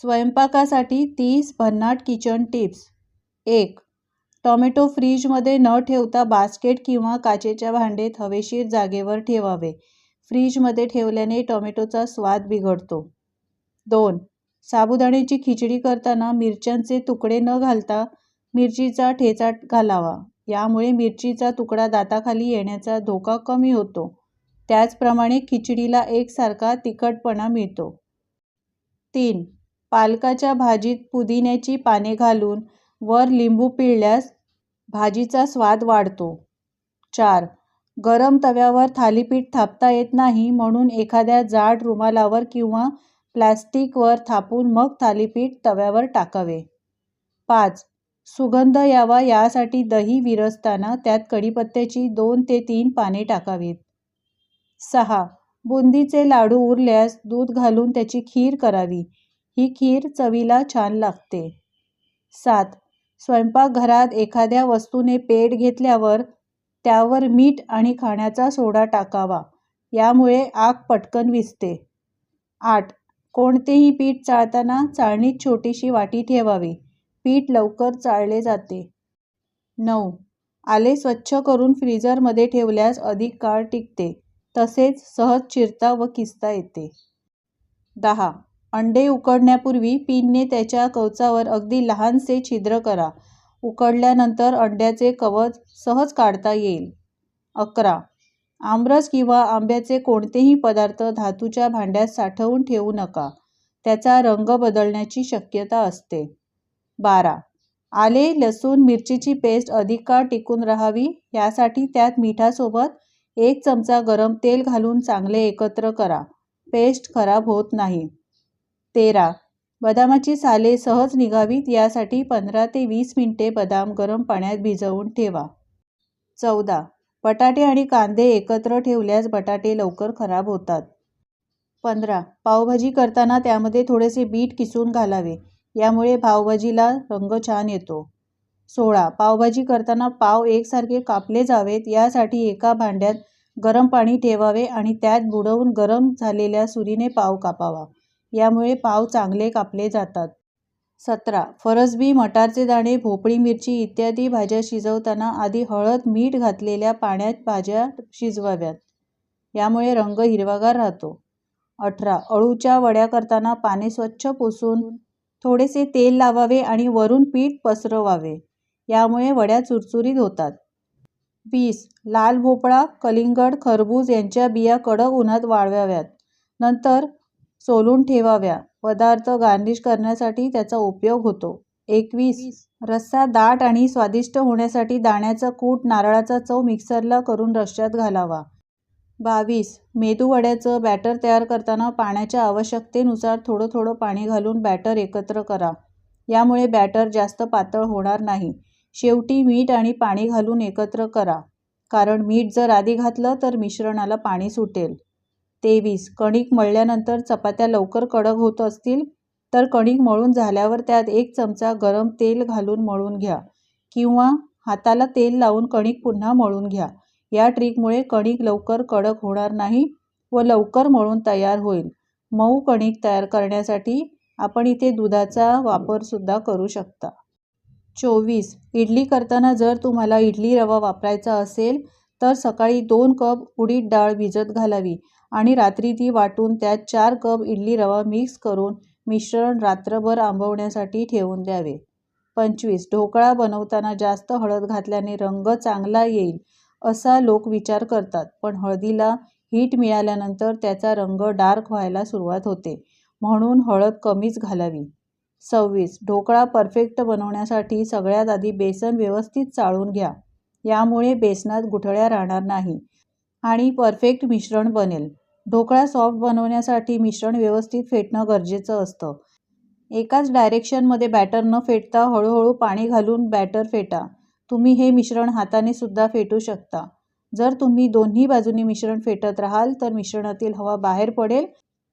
स्वयंपाकासाठी 30 भन्नाट kitchen tips. 1. Tomato फ्रीजमध्ये न ठेवता बास्केट किंवा काचेच्या भांड्यात हवेशीर जागेवर ठेवावे. फ्रीजमध्ये ठेवल्याने टोमॅटोचा स्वाद बिघडतो. 2. साबुदाण्याची खिचडी करताना मिरच्यांचे तुकडे न घालता मिरचीचा ठेचा घालावा. यामुळे मिरचीचा तुकडा दाताखाली येण्याचा धोका कमी होतो. त्याचप्रमाणे खिचडीला एकसारखा तिखटपणा मिळतो. 3. पालकाच्या भाजीत पुदिन्याची पाने घालून वर लिंबू पिळल्यास भाजीचा स्वाद वाढतो. 4. गरम तव्यावर थालीपीठ थापता येत नाही म्हणून एखाद्या जाड रुमालावर किंवा प्लॅस्टिकवर थापून मग थालीपीठ तव्यावर टाकावे. 5. सुगंध यावा यासाठी दही विरघळताना त्यात कढीपत्त्याची 2 ते 3 पाने टाकावीत. 6. बुंदीचे लाडू उरल्यास दूध घालून त्याची खीर करावी. ही खीर चवीला छान लागते. 7. स्वयंपाकघरात एखाद्या वस्तूने पेट घेतल्यावर त्यावर मीठ आणि खाण्याचा सोडा टाकावा. यामुळे आग पटकन विझते. 8. कोणतेही पीठ चाळताना चाळणीत छोटीशी वाटी ठेवावी. पीठ लवकर चाळले जाते. 9. आले स्वच्छ करून फ्रीजरमध्ये ठेवल्यास अधिक काळ टिकते. तसेच सहज चिरता व किसता येते. 10. अंडे उकडण्यापूर्वी पिनने त्याच्या कवचावर अगदी लहानसे छिद्र करा. उकडल्यानंतर अंड्याचे कवच सहज काढता येईल. 11. आमरस किंवा आंब्याचे कोणतेही पदार्थ धातूच्या भांड्यात साठवून ठेवू नका. त्याचा रंग बदलण्याची शक्यता असते. 12. आले, लसूण, मिरचीची पेस्ट अधिक काळ टिकून राहावी यासाठी त्यात मिठासोबत 1 चमचा गरम तेल घालून चांगले एकत्र करा. पेस्ट खराब होत नाही. 13. बदामाची साले सहज निघावीत यासाठी 15 ते 20 मिनिटे बदाम गरम पाण्यात भिजवून ठेवा. 14. बटाटे आणि कांदे एकत्र ठेवल्यास बटाटे लवकर खराब होतात. 15. पावभाजी करताना त्यामध्ये थोडेसे बीट किसून घालावे. यामुळे पावभाजीला रंग छान येतो. 16. पावभाजी करताना पाव एकसारखे कापले जावेत यासाठी एका भांड्यात गरम पाणी ठेवावे आणि त्यात बुडवून गरम झालेल्या सुरीने पाव कापावा. यामुळे पाव चांगले कापले जातात. 17. फरसबी, मटारचे दाणे, भोपळी, मिरची इत्यादी भाज्या शिजवताना आधी हळद, मीठ घातलेल्या पाण्यात भाज्या शिजवाव्यात. यामुळे रंग हिरवागार राहतो. 18. अळूच्या वड्या करताना पाने स्वच्छ पुसून थोडेसे तेल लावावे आणि वरून पीठ पसरवावे. यामुळे वड्या चुरचुरीत होतात. 20. लाल भोपळा, कलिंगड, खरबूज यांच्या बिया कडक उन्हात वाळवाव्यात. नंतर सोलून ठेवाव्या. पदार्थ गार्निश करण्यासाठी त्याचा उपयोग होतो. 21. रस्सा दाट आणि स्वादिष्ट होण्यासाठी दाण्याचा कूट, नारळाचा चव मिक्सरला करून रश्श्यात घालावा. 22. मेदूवड्याचं बॅटर तयार करताना पाण्याच्या आवश्यकतेनुसार थोडं थोडं पाणी घालून बॅटर एकत्र करा. यामुळे बॅटर जास्त पातळ होणार नाही. शेवटी मीठ आणि पाणी घालून एकत्र करा. कारण मीठ जर आधी घातलं तर मिश्रणाला पाणी सुटेल. 23. कणिक मळल्यानंतर चपात्या लवकर कडक होत असतील तर कणिक मळून झाल्यावर त्यात 1 चमचा गरम तेल घालून मळून घ्या किंवा हाताला तेल लावून कणिक पुन्हा मळून घ्या. या ट्रिकमुळे कणिक लवकर कडक होणार नाही व लवकर मळून तयार होईल. मऊ कणिक तयार करण्यासाठी आपण इथे दुधाचा वापर सुद्धा करू शकता. 24. इडली करताना जर तुम्हाला इडली रवा वापरायचा असेल तर सकाळी 2 कप उडीद डाळ भिजत घालावी आणि रात्री ती वाटून त्यात 4 कप इडली रवा मिक्स करून मिश्रण रात्रभर आंबवण्यासाठी ठेवून द्यावे. 25. ढोकळा बनवताना जास्त हळद घातल्याने रंग चांगला येईल असा लोक विचार करतात, पण हळदीला हीट मिळाल्यानंतर त्याचा रंग डार्क व्हायला सुरुवात होते. म्हणून हळद कमीच घालावी. 26. ढोकळा परफेक्ट बनवण्यासाठी सगळ्यात आधी बेसन व्यवस्थित चाळून घ्या. यामुळे बेसनात गुठळ्या राहणार नाही आणि परफेक्ट मिश्रण बनेल. ढोकळा सॉफ्ट बनवण्यासाठी मिश्रण व्यवस्थित फेटणं गरजेचं असतं. एकाच डायरेक्शनमध्ये बॅटर न फेटता हळूहळू पाणी घालून बॅटर फेटा. तुम्ही हे मिश्रण हाताने सुद्धा फेटू शकता. जर तुम्ही दोन्ही बाजूनी मिश्रण फेटत राहाल तर मिश्रणातील हवा बाहेर पडेल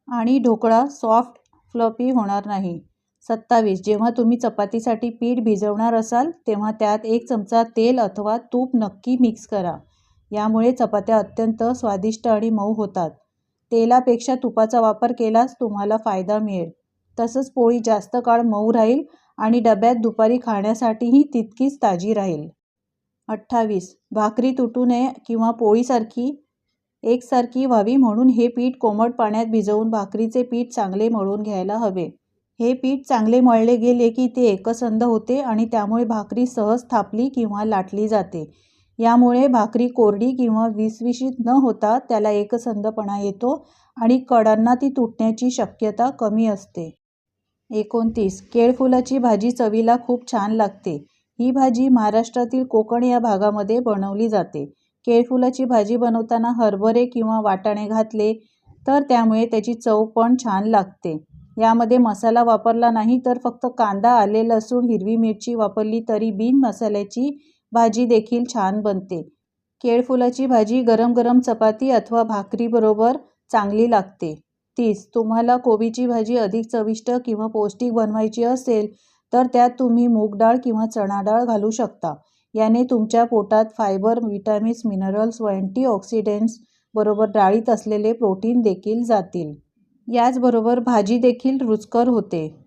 आणि ढोकळा सॉफ्ट फ्लफी होणार नाही. 27. जेव्हा तुम्ही चपातीसाठी पीठ भिजवणार असाल तेव्हा त्यात 1 चमचा तेल अथवा तूप नक्की मिक्स करा. यामुळे चपात्या अत्यंत स्वादिष्ट आणि मऊ होतात. तेलापेक्षा तुपाचा वापर केल्यास तुम्हाला फायदा मिळेल. तसंच पोळी जास्त काळ मऊ राहील आणि डब्यात दुपारी खाण्यासाठीही तितकीच ताजी राहील. 28. भाकरी तुटू नये किंवा पोळीसारखी एकसारखी व्हावी म्हणून हे पीठ कोमट पाण्यात भिजवून भाकरीचे पीठ चांगले मळून घ्यायला हवे. हे पीठ चांगले मळले गेले की ते एकसंध होते आणि त्यामुळे भाकरी सहज थापली किंवा लाटली जाते. यामुळे भाकरी कोरडी किंवा विसविशीत न होता त्याला एकसंधपणा येतो आणि कडांना ती तुटण्याची शक्यता कमी असते. 29. केळफुलाची भाजी चवीला खूप छान लागते. ही भाजी महाराष्ट्रातील कोकण या भागामध्ये बनवली जाते. केळफुलाची भाजी बनवताना हरभरे किंवा वाटाणे घातले तर त्यामुळे त्याची चव पण छान लागते. यामध्ये मसाला वापरला नाही तर फक्त कांदा, आले, लसूण, हिरवी मिरची वापरली तरी बिन मसाल्याची भाजी देखील छान बनते. केळफुलाची भाजी गरम गरम चपाती अथवा भाकरीबरोबर चांगली लागते. 30. तुम्हाला कोबीची भाजी अधिक चविष्ट किंवा पौष्टिक बनवायची असेल तर त्यात तुम्ही मूग डाळ किंवा चणा डाळ घालू शकता. याने तुमच्या पोटात फायबर, विटॅमिन्स, मिनरल्स व अँटीऑक्सिडंट्स बरोबर डाळीत असलेले प्रोटीन देखील जातील. याचबरोबर भाजी देखील रुचकर होते.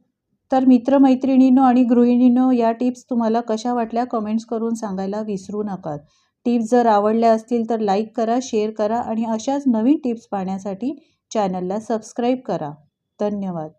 तर मित्रमैत्रिणींनो आणि गृहिणींनो, या टिप्स तुम्हाला कशा वाटल्या कमेंट्स करून सांगायला विसरू नका. टिप्स जर आवडल्या असतील तर लाईक करा, शेअर करा आणि अशाच नवीन टिप्स पाहण्यासाठी चॅनलला सबस्क्राईब करा. धन्यवाद.